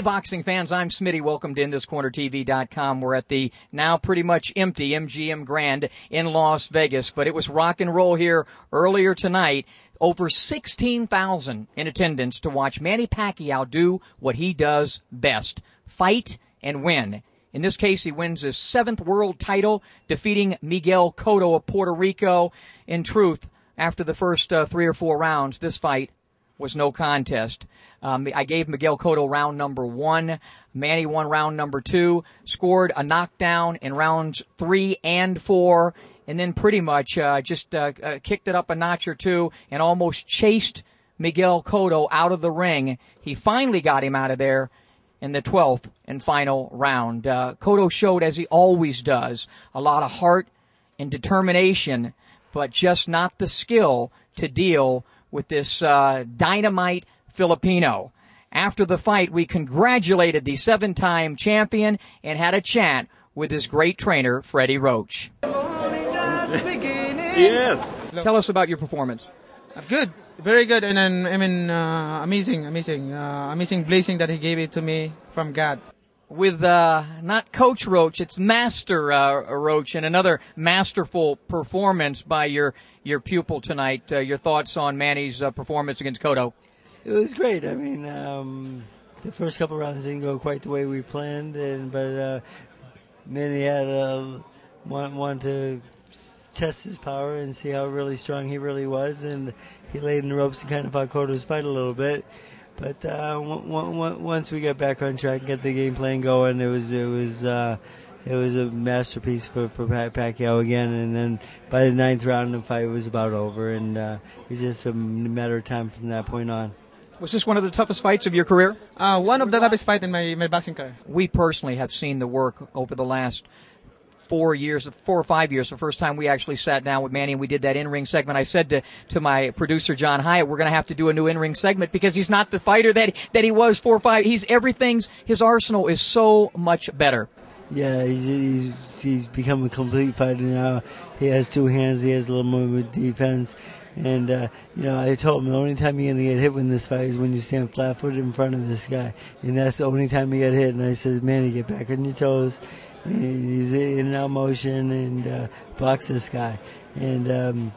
boxing fans, I'm Smitty. Welcome to InThisCornerTV.com. We're at the now pretty much empty MGM Grand in Las Vegas, but it was rock and roll here earlier tonight. Over 16,000 in attendance to watch Manny Pacquiao do what he does best, fight and win. In this case, he wins his 7th world title, defeating Miguel Cotto of Puerto Rico. In truth, after the first 3 or 4 rounds, this fight was no contest. I gave Miguel Cotto round number 1. Manny won round number 2, scored a knockdown in rounds 3 and 4, and then pretty much just kicked it up a notch or two and almost chased Miguel Cotto out of the ring. He finally got him out of there in the 12th and final round. Cotto showed, as he always does, a lot of heart and determination, but just not the skill to deal with this dynamite Filipino. After the fight, we congratulated the 7-time champion and had a chat with his great trainer, Freddie Roach. Yes. Tell us about your performance. Good, very good, and then amazing blessing that he gave it to me from God. With not Coach Roach, it's Master Roach, and another masterful performance by your pupil tonight. Your thoughts on Manny's performance against Cotto? It was great. I mean, the first couple rounds didn't go quite the way we planned, but Manny had wanted to test his power and see how really strong he really was, and he laid in the ropes and kind of fought Cotto's fight a little bit. But once we got back on track and got the game plan going, it was a masterpiece for Pacquiao again. And then by the 9th round, the fight was about over, and it was just a matter of time from that point on. Was this one of the toughest fights of your career? One of the toughest fights in my boxing career. We personally have seen the work over the last 4 or 5 years, the first time we actually sat down with Manny and we did that in-ring segment. I said to my producer, John Hyatt, we're going to have to do a new in-ring segment because he's not the fighter that he was 4 or 5. His arsenal is so much better. Yeah, he's become a complete fighter now. He has 2 hands, he has a little more defense. And, I told him the only time you're going to get hit with this fight is when you stand flat-footed in front of this guy. And that's the only time you get hit. And I said, Manny, get back on your toes. And he's in and out motion and box this guy. And,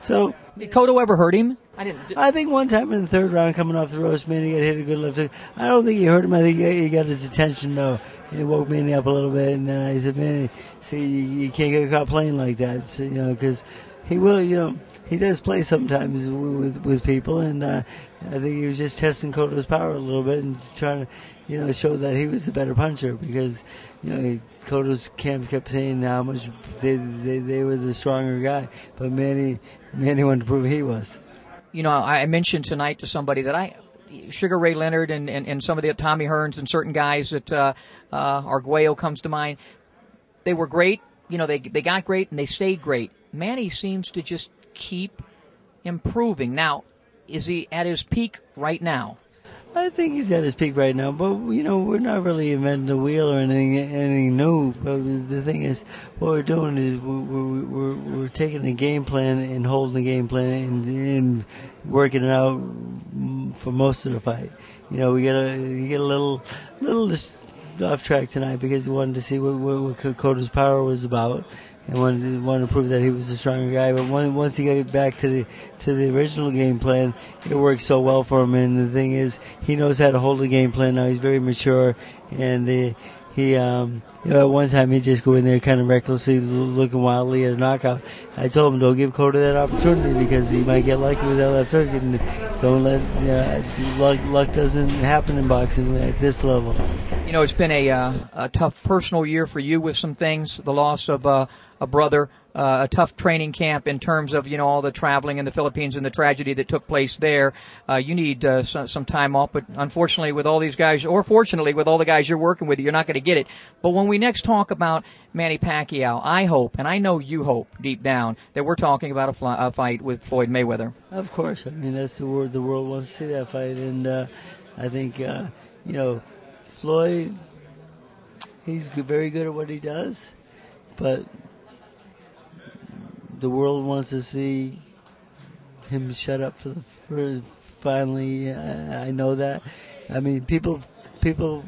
so. Did Cotto ever hurt him? I think one time in the 3rd round coming off the ropes, Manny got hit a good left hook. I don't think he hurt him. I think he got his attention, though. It woke Manny up a little bit. And then I said, Manny, see, you can't get caught playing like that. So, because he will, he does play sometimes with people, and I think he was just testing Cotto's power a little bit and trying to, show that he was the better puncher because, Cotto's camp kept saying how much they were the stronger guy, but Manny wanted to prove he was. I mentioned tonight to somebody that Sugar Ray Leonard and some of the Tommy Hearns and certain guys that Arguello comes to mind, they were great. They got great and they stayed great. Manny seems to just keep improving. Now, is he at his peak right now? I think he's at his peak right now, but we're not really inventing the wheel or anything new. But the thing is, what we're doing is we're taking the game plan and holding the game plan and working it out for most of the fight. We get a little off track tonight because we wanted to see what Cotto's power was about. And wanted to prove that he was a stronger guy. But once he got back to the original game plan, it worked so well for him. And the thing is, he knows how to hold the game plan now. He's very mature, and he at one time he'd just go in there kind of recklessly, looking wildly at a knockout. I told him, don't give Cotto that opportunity because he might get lucky with that left hook, and don't let luck doesn't happen in boxing at this level. It's been a tough personal year for you with some things, the loss of a brother, a tough training camp in terms of, all the traveling in the Philippines and the tragedy that took place there. You need some time off, but unfortunately with all these guys, or fortunately with all the guys you're working with, you're not going to get it. But when we next talk about Manny Pacquiao, I hope, and I know you hope deep down, that we're talking about a fight with Floyd Mayweather. Of course. I mean, that's the word the world wants to see, that fight. And I think, Floyd, he's very good at what he does, but the world wants to see him shut up for finally. I know that. I mean, people people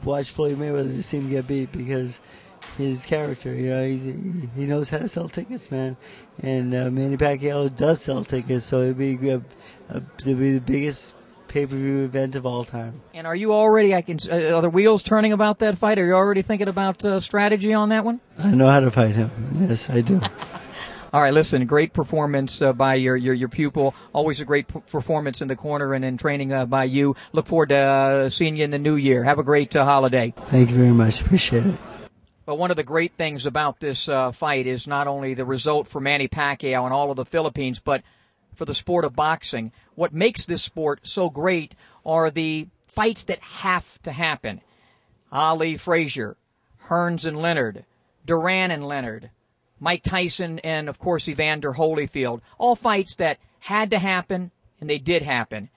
watch Floyd Mayweather to see him get beat because his character, he knows how to sell tickets, man. And Manny Pacquiao does sell tickets, so it'd be the biggest pay-per-view event of all time. And are you already, are the wheels turning about that fight? Are you already thinking about strategy on that one? I know how to fight him. Yes, I do. All right, listen, great performance by your pupil. Always a great performance in the corner and in training by you. Look forward to seeing you in the new year. Have a great holiday. Thank you very much. Appreciate it. But one of the great things about this fight is not only the result for Manny Pacquiao and all of the Philippines, but for the sport of boxing. What makes this sport so great are the fights that have to happen. Ali Frazier, Hearns and Leonard, Duran and Leonard, Mike Tyson, and, of course, Evander Holyfield. All fights that had to happen, and they did happen.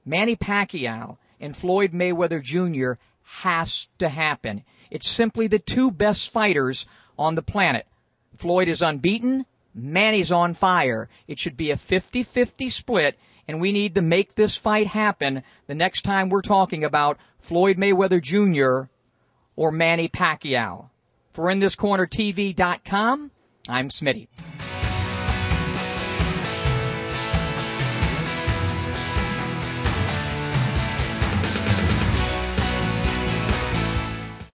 Manny Pacquiao and Floyd Mayweather Jr. has to happen. It's simply the two best fighters on the planet. Floyd is unbeaten. Manny's on fire. It should be a 50-50 split, and we need to make this fight happen the next time we're talking about Floyd Mayweather Jr. or Manny Pacquiao. For InThisCornerTV.com, I'm Smitty.